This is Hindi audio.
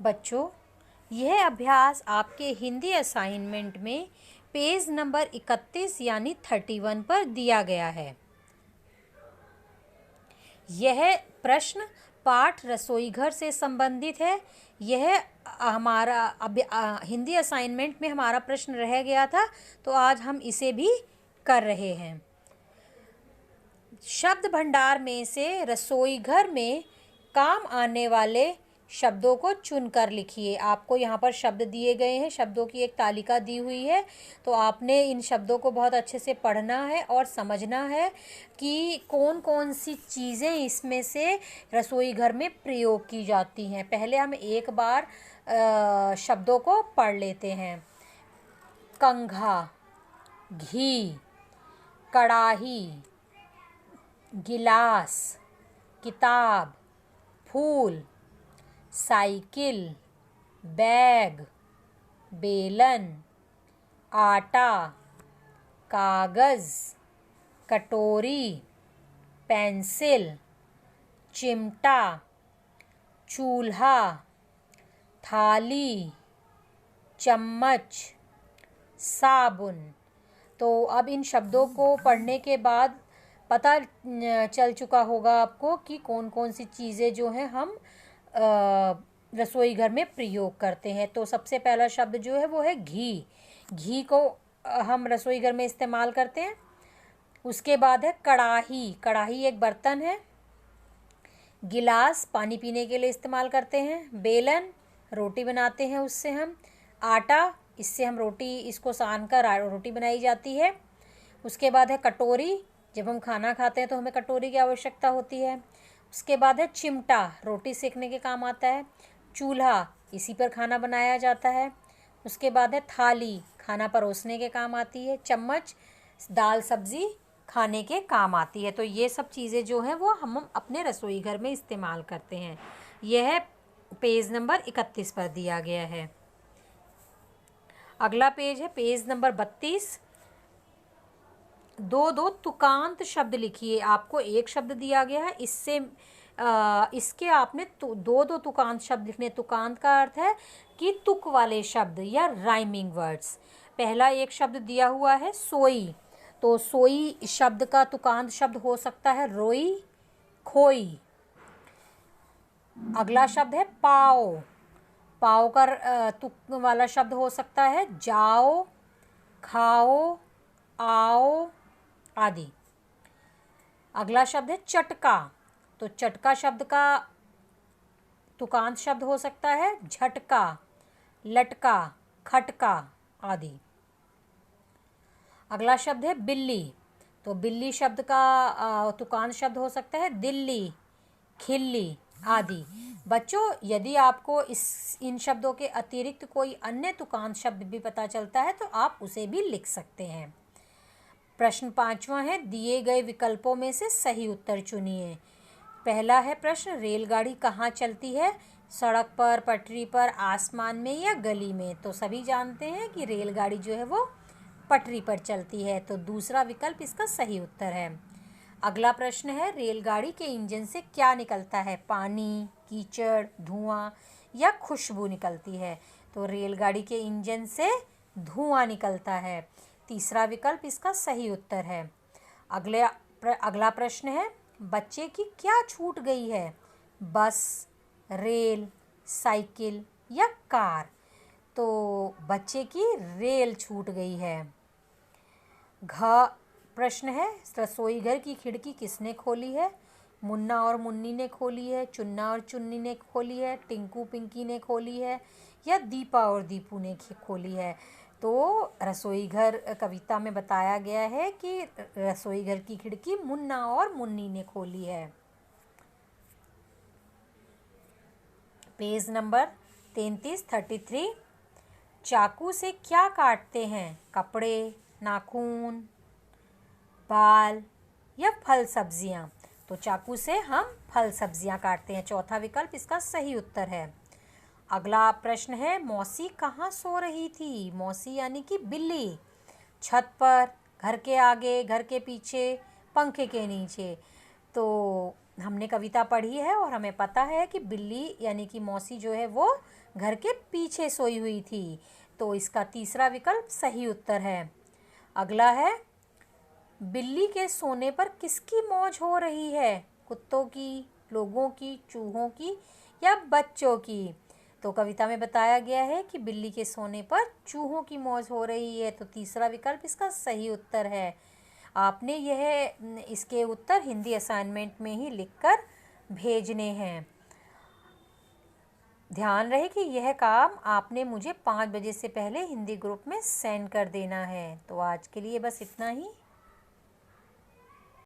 बच्चों, यह अभ्यास आपके हिंदी असाइनमेंट में पेज नंबर 31 यानी 31 पर दिया गया है। यह प्रश्न पाठ रसोई घर से संबंधित है। यह हमारा हिंदी असाइनमेंट में हमारा प्रश्न रह गया था, तो आज हम इसे भी कर रहे हैं। शब्द भंडार में से रसोई घर में काम आने वाले शब्दों को चुनकर लिखिए। आपको यहाँ पर शब्द दिए गए हैं, शब्दों की एक तालिका दी हुई है, तो आपने इन शब्दों को बहुत अच्छे से पढ़ना है और समझना है कि कौन कौन सी चीज़ें इसमें से रसोई घर में प्रयोग की जाती हैं। पहले हम एक बार शब्दों को पढ़ लेते हैं। कंघा, घी, कढ़ाई, गिलास, किताब, फूल, साइकिल, बैग, बेलन, आटा, कागज़, कटोरी, पेंसिल, चिमटा, चूल्हा, थाली, चम्मच, साबुन। तो अब इन शब्दों को पढ़ने के बाद पता चल चुका होगा आपको कि कौन कौन सी चीज़ें जो हैं हम रसोई घर में प्रयोग करते हैं। तो सबसे पहला शब्द जो है वो है घी। घी को हम रसोई घर में इस्तेमाल करते हैं। उसके बाद है कढ़ाई। कढ़ाई एक बर्तन है। गिलास पानी पीने के लिए इस्तेमाल करते हैं। बेलन रोटी बनाते हैं उससे हम। आटा, इससे हम रोटी इसको सान कर रोटी बनाई जाती है। उसके बाद है कटोरी। जब हम खाना खाते हैं तो हमें कटोरी की आवश्यकता होती है। उसके बाद है चिमटा, रोटी सेकने के काम आता है। चूल्हा, इसी पर खाना बनाया जाता है। उसके बाद है थाली, खाना परोसने के काम आती है। चम्मच, दाल सब्ज़ी खाने के काम आती है। तो ये सब चीज़ें जो हैं वो हम अपने रसोई घर में इस्तेमाल करते हैं। यह पेज नंबर 31 पर दिया गया है। अगला पेज है पेज नंबर 32। दो तुकांत शब्द लिखिए। आपको एक शब्द दिया गया है, इसके आपने दो तुकांत शब्द लिखने। तुकांत का अर्थ है कि तुक वाले शब्द या राइमिंग वर्ड्स। पहला एक शब्द दिया हुआ है सोई, तो सोई शब्द का तुकांत शब्द हो सकता है रोई, खोई। अगला शब्द है पाओ। पाओ का तुक वाला शब्द हो सकता है जाओ, खाओ, आओ आदि। अगला शब्द है चटका। तो चटका शब्द का तुकांत शब्द हो सकता है झटका, लटका, खटका आदि। अगला शब्द है बिल्ली। तो बिल्ली शब्द का तुकांत शब्द हो सकता है दिल्ली, खिल्ली आदि। बच्चों, यदि आपको इन शब्दों के अतिरिक्त कोई अन्य तुकांत शब्द भी पता चलता है तो आप उसे भी लिख सकते हैं। प्रश्न 5वां है, दिए गए विकल्पों में से सही उत्तर चुनिए। पहला है प्रश्न, रेलगाड़ी कहाँ चलती है? सड़क पर, पटरी पर, आसमान में या गली में? तो सभी जानते हैं कि रेलगाड़ी जो है वो पटरी पर चलती है, तो दूसरा विकल्प इसका सही उत्तर है। अगला प्रश्न है, रेलगाड़ी के इंजन से क्या निकलता है? पानी, कीचड़, धुआं या खुशबू निकलती है? तो रेलगाड़ी के इंजन से धुआं निकलता है। तीसरा विकल्प इसका सही उत्तर है। अगला प्रश्न है, बच्चे की क्या छूट गई है? बस, रेल, साइकिल या कार? तो बच्चे की रेल छूट गई है। प्रश्न है, रसोई घर की खिड़की किसने खोली है? मुन्ना और मुन्नी ने खोली है, चुन्ना और चुन्नी ने खोली है, टिंकू पिंकी ने खोली है या दीपा और दीपू ने खोली है? तो रसोई घर कविता में बताया गया है कि रसोई घर की खिड़की मुन्ना और मुन्नी ने खोली है। पेज नंबर 33 चाकू से क्या काटते हैं? कपड़े, नाखून, बाल या फल सब्जियां? तो चाकू से हम फल सब्जियां काटते हैं। चौथा विकल्प इसका सही उत्तर है। अगला प्रश्न है, मौसी कहाँ सो रही थी? मौसी यानी कि बिल्ली। छत पर, घर के आगे, घर के पीछे, पंखे के नीचे? तो हमने कविता पढ़ी है और हमें पता है कि बिल्ली यानी कि मौसी जो है वो घर के पीछे सोई हुई थी, तो इसका तीसरा विकल्प सही उत्तर है। अगला है, बिल्ली के सोने पर किसकी मौज हो रही है? कुत्तों की, लोगों की, चूहों की या बच्चों की? तो कविता में बताया गया है कि बिल्ली के सोने पर चूहों की मौज हो रही है, तो तीसरा विकल्प इसका सही उत्तर है। आपने इसके उत्तर हिंदी असाइनमेंट में ही लिखकर भेजने हैं। ध्यान रहे कि यह काम आपने मुझे 5 बजे से पहले हिंदी ग्रुप में सेंड कर देना है। तो आज के लिए बस इतना ही।